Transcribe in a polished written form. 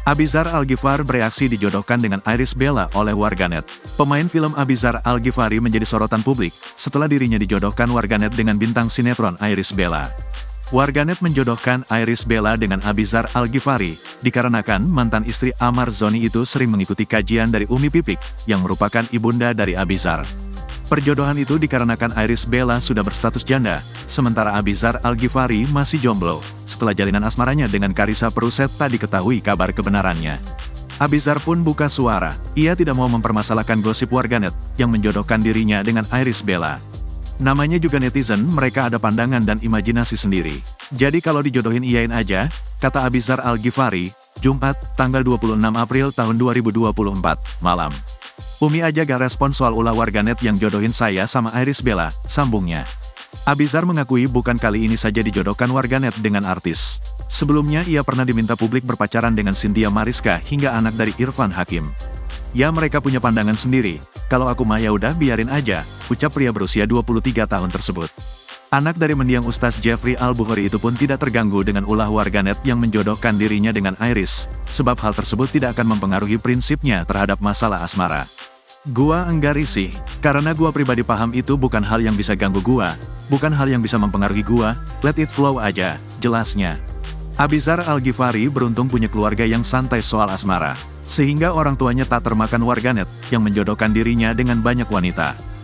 Abizar Al-Ghifari bereaksi dijodohkan dengan Iris Bella oleh warganet. Pemain film Abizar Al-Ghifari menjadi sorotan publik setelah dirinya dijodohkan warganet dengan bintang sinetron Iris Bella. Warganet menjodohkan Iris Bella dengan Abizar Al-Ghifari dikarenakan mantan istri Amar Zoni itu sering mengikuti kajian dari Umi Pipik yang merupakan ibunda dari Abizar. Perjodohan itu dikarenakan Iris Bella sudah berstatus janda, sementara Abizar Al-Ghifari masih jomblo. Setelah jalinan asmaranya dengan Carissa Peruset tak diketahui kabar kebenarannya. Abizar pun buka suara, ia tidak mau mempermasalahkan gosip warganet yang menjodohkan dirinya dengan Iris Bella. Namanya juga netizen, mereka ada pandangan dan imajinasi sendiri. Jadi kalau dijodohin iyain aja, kata Abizar Al-Ghifari, Jumat, tanggal 26 April tahun 2024, malam. Umi aja gak respon soal ulah warganet yang jodohin saya sama Iris Bella, sambungnya. Abizar mengakui bukan kali ini saja dijodohkan warganet dengan artis. Sebelumnya ia pernah diminta publik berpacaran dengan Cynthia Mariska hingga anak dari Irfan Hakim. Ya mereka punya pandangan sendiri, kalau aku mah ya udah biarin aja, ucap pria berusia 23 tahun tersebut. Anak dari mendiang Ustaz Jeffrey Al-Bukhari itu pun tidak terganggu dengan ulah warganet yang menjodohkan dirinya dengan Iris, sebab hal tersebut tidak akan mempengaruhi prinsipnya terhadap masalah asmara. Gua enggak risih, karena gua pribadi paham itu bukan hal yang bisa ganggu gua, bukan hal yang bisa mempengaruhi gua, let it flow aja, jelasnya. Abizar Al-Ghifari beruntung punya keluarga yang santai soal asmara, sehingga orang tuanya tak termakan warganet yang menjodohkan dirinya dengan banyak wanita.